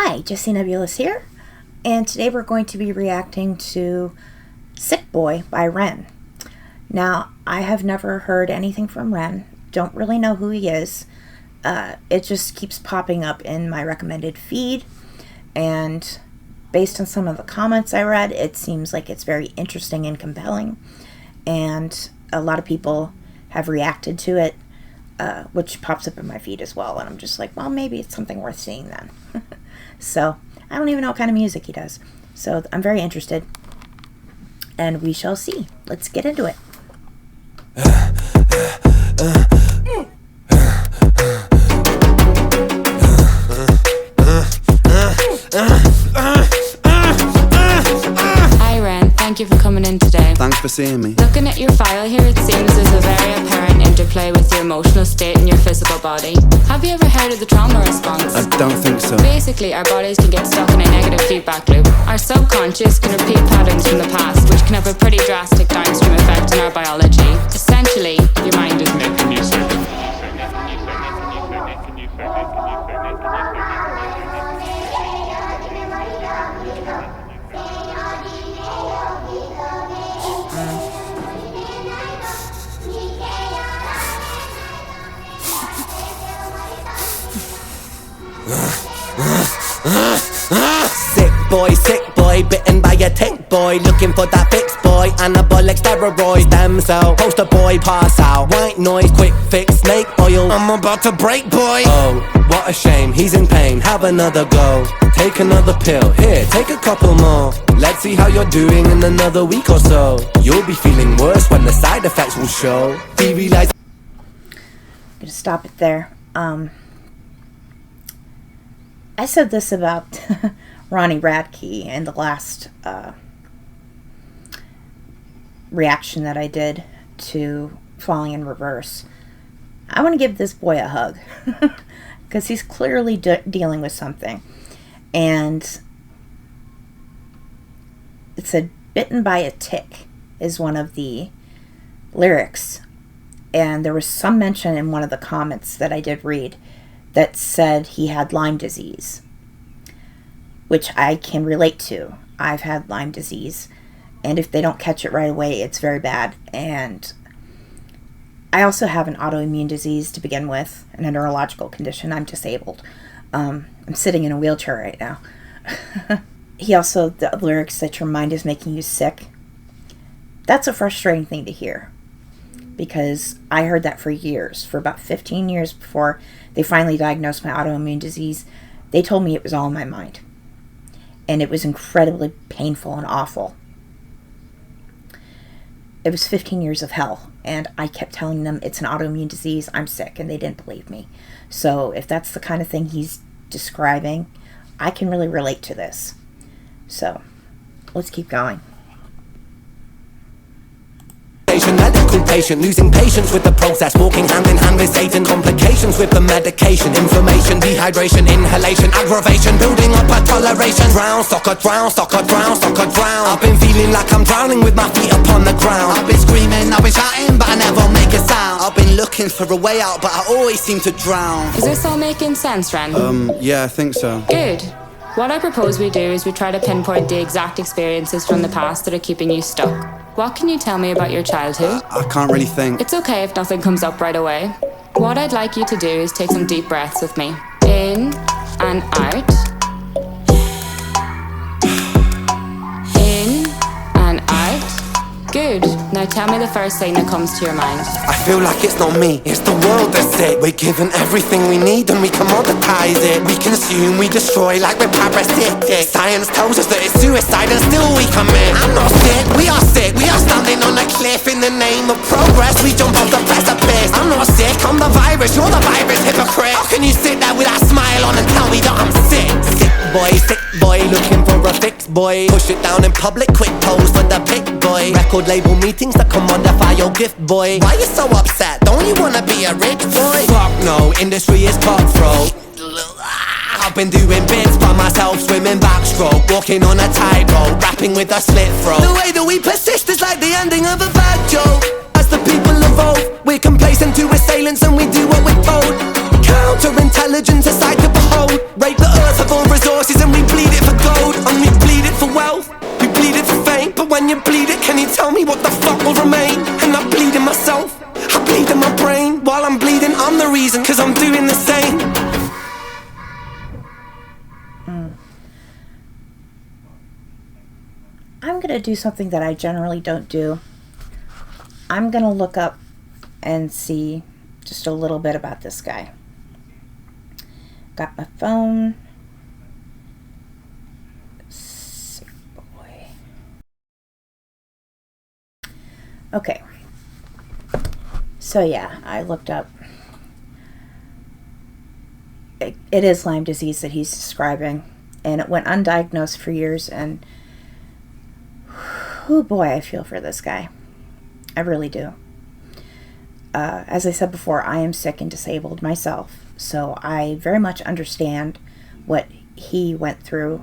Hi, Jessie Nebulous here, and today we're going to be reacting to Sick Boy by Ren. Now, I have never heard anything from Ren, don't really know who he is. It just keeps popping up in my recommended feed, and based on some of the comments I read, it seems like it's very interesting and compelling, and a lot of people have reacted to it, which pops up in my feed as well, and I'm just like, well, maybe it's something worth seeing then. So, I don't even know what kind of music he does. So, I'm very interested. And we shall see. Let's get into it. Hi Ren, thank you for coming in today. Thanks for seeing me. Looking at your file here, it seems there's a very apparent interplay with your emotional state and your physical body. Have you ever heard of the trauma response? I don't think so. Basically, our bodies can get stuck in a negative feedback loop. Our subconscious can repeat patterns from the past, which can have a pretty drastic downstream effect on our biology. Essentially, your mind is making you sick. Sick boy, bitten by a tick boy, looking for that fix boy, anabolic steroids, stem cell, poster boy, pass out, white noise, quick fix, snake oil, I'm about to break boy. Oh, what a shame, he's in pain, have another go, take another pill, here, take a couple more, let's see how you're doing in another week or so, you'll be feeling worse when the side effects will show. Do you realize? I'm gonna stop it there. I said this about Ronnie Radke in the last reaction that I did to Falling in Reverse. I want to give this boy a hug because he's clearly dealing with something. And it said, "Bitten by a tick" is one of the lyrics. And there was some mention in one of the comments that I did read that said he had Lyme disease, which I can relate to. I've had Lyme disease, and if they don't catch it right away, it's very bad. And I also have an autoimmune disease to begin with, and a neurological condition. I'm disabled. I'm sitting in a wheelchair right now. He also, the lyrics that your mind is making you sick, that's a frustrating thing to hear, because I heard that for years, for about 15 years before they finally diagnosed my autoimmune disease. They told me it was all in my mind. And it was incredibly painful and awful. It was 15 years of hell. And I kept telling them it's an autoimmune disease, I'm sick, and they didn't believe me. So if that's the kind of thing he's describing, I can really relate to this. So, let's keep going. Medical patient losing patience with the process, walking hand in hand with Satan, complications with the medication, inflammation, dehydration, inhalation, aggravation, building up a toleration, drown, soccer, drown, soccer, drown, soccer, drown. I've been feeling like I'm drowning with my feet upon the ground. I've been screaming, I've been shouting, but I never make a sound. I've been looking for a way out, but I always seem to drown. Is this all making sense, Ren? Yeah, I think so. Good. What I propose we do is we try to pinpoint the exact experiences from the past that are keeping you stuck. What can you tell me about your childhood? I can't really think. It's okay if nothing comes up right away. What I'd like you to do is take some deep breaths with me. In and out. In and out. Good. Now tell me the first thing that comes to your mind. I feel like it's not me, it's the world that's sick. We're given everything we need and we commoditize it. We consume, we destroy like we're parasitic. Science tells us that it's suicide and still we commit. I'm not sick, we are sick. We are standing on a cliff in the name of progress. We jump off the precipice. I'm not sick, I'm the virus, you're the virus, hypocrite. How can you sit there with that smile on and tell me that I'm sick? Sick boy, looking for a fix boy. Push it down in public, quick pose for the pick boy. Record label meetings that commodify your gift boy. Why you so upset? Don't you wanna be a rich boy? Fuck no, industry is cutthroat. I've been doing bits by myself, swimming backstroke, walking on a tightrope, rapping with a slit throat. The way that we persist is like the ending of a bad joke. As the people evolve, we're complacent to assailants and we do what we're told. Counterintelligence, a sight to behold. Rape the earth of all resources and I'm going to do something that I generally don't do. I'm going to look up and see just a little bit about this guy. Got my phone. Sick boy. Okay. So yeah, I looked up. It is Lyme disease that he's describing, and it went undiagnosed for years, and oh boy, I feel for this guy. I really do. As I said before, I am sick and disabled myself, so I very much understand what he went through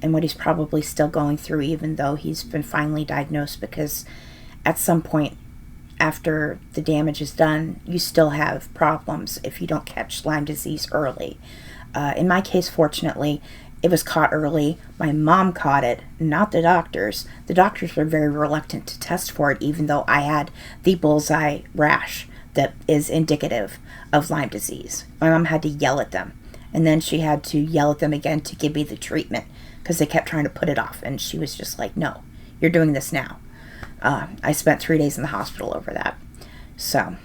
and what he's probably still going through, even though he's been finally diagnosed, because at some point after the damage is done, you still have problems if you don't catch Lyme disease early. In my case, fortunately, it was caught early. My mom caught it, not the doctors. The doctors were very reluctant to test for it, even though I had the bullseye rash that is indicative of Lyme disease. My mom had to yell at them, and then she had to yell at them again to give me the treatment, because they kept trying to put it off, and she was just like, no, you're doing this now. I spent 3 days in the hospital over that. So,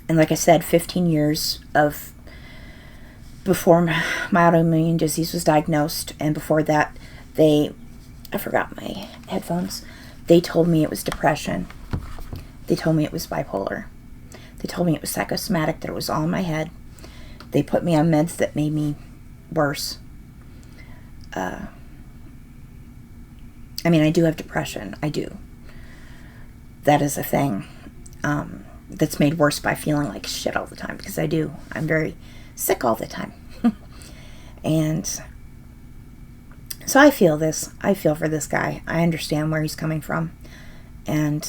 and like I said, 15 years of before my autoimmune disease was diagnosed, and before that, I forgot my headphones. They told me it was depression. They told me it was bipolar. They told me it was psychosomatic, that it was all in my head. They put me on meds that made me worse. I mean, I do have depression. I do. That is a thing that's made worse by feeling like shit all the time, because I do. I'm very sick all the time. And so I feel this. I feel for this guy. I understand where he's coming from. And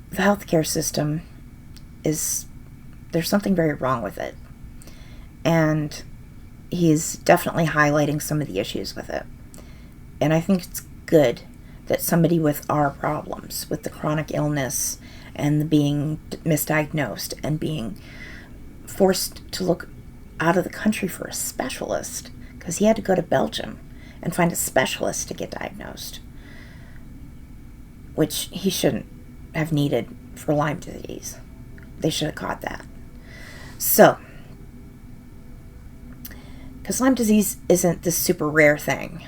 the healthcare system there's something very wrong with it. And he's definitely highlighting some of the issues with it. And I think it's good that somebody with our problems, with the chronic illness and the being misdiagnosed and being forced to look out of the country for a specialist, because he had to go to Belgium and find a specialist to get diagnosed, which he shouldn't have needed for Lyme disease. They should have caught that. So, because Lyme disease isn't this super rare thing.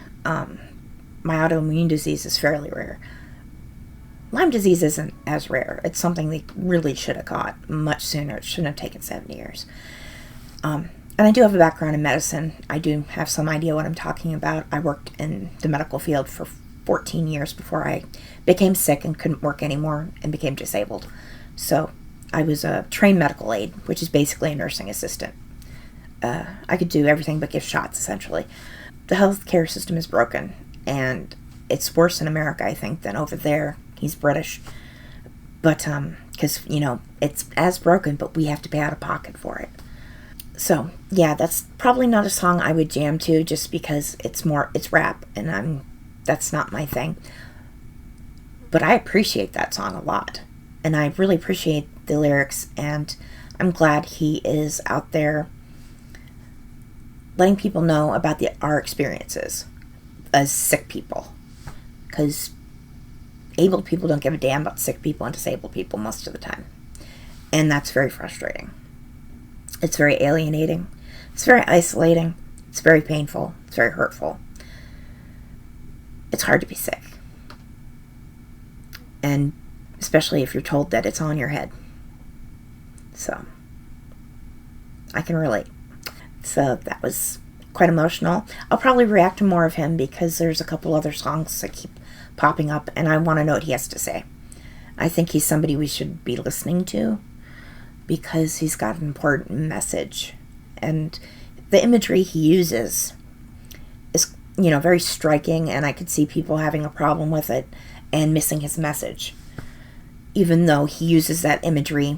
My autoimmune disease is fairly rare. Lyme disease isn't as rare. It's something they really should have caught much sooner. It shouldn't have taken 7 years. And I do have a background in medicine. I do have some idea what I'm talking about. I worked in the medical field for 14 years before I became sick and couldn't work anymore and became disabled. So I was a trained medical aide, which is basically a nursing assistant. I could do everything but give shots, essentially. The healthcare system is broken, and it's worse in America, I think, than over there. He's British. But, because, it's as broken, but we have to pay out of pocket for it. So, yeah, that's probably not a song I would jam to, just because it's rap, and that's not my thing. But I appreciate that song a lot. And I really appreciate the lyrics, and I'm glad he is out there letting people know about our experiences as sick people, because able people don't give a damn about sick people and disabled people most of the time, and that's very frustrating. It's very alienating. It's very isolating. It's very painful. It's very hurtful. It's hard to be sick, and especially if you're told that it's on your head. So I can relate. So that was quite emotional. I'll probably react to more of him, because there's a couple other songs that keep popping up, and I want to know what he has to say. I think he's somebody we should be listening to, because he's got an important message. And the imagery he uses is, very striking, and I could see people having a problem with it and missing his message, even though he uses that imagery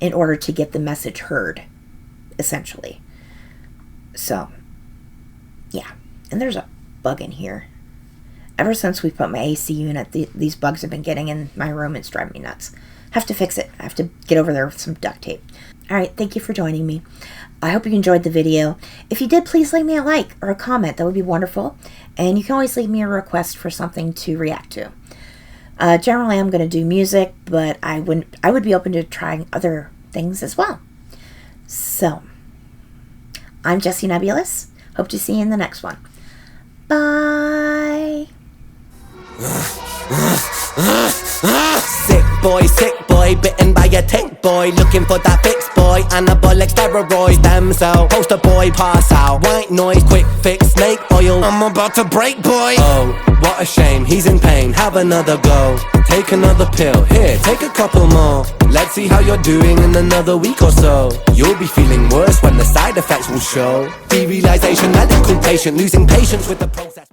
in order to get the message heard, essentially. So, yeah. And there's a bug in here. Ever since we put my AC unit, these bugs have been getting in my room. It's driving me nuts. Have to fix it. I have to get over there with some duct tape. Alright, thank you for joining me. I hope you enjoyed the video. If you did, please leave me a like or a comment. That would be wonderful. And you can always leave me a request for something to react to. Generally, I'm going to do music, but I would be open to trying other things as well. So, I'm Jessie Nebulous. Hope to see you in the next one. Bye. Sick boy, bitten by a tick boy. Looking for that fix boy, anabolic steroids. Damn so, poster boy, pass out. White noise, quick fix, snake oil. I'm about to break boy. Oh, what a shame, he's in pain, have another go. Take another pill, here, take a couple more. Let's see how you're doing in another week or so. You'll be feeling worse when the side effects will show. Derealization, medical patient, losing patience with the process.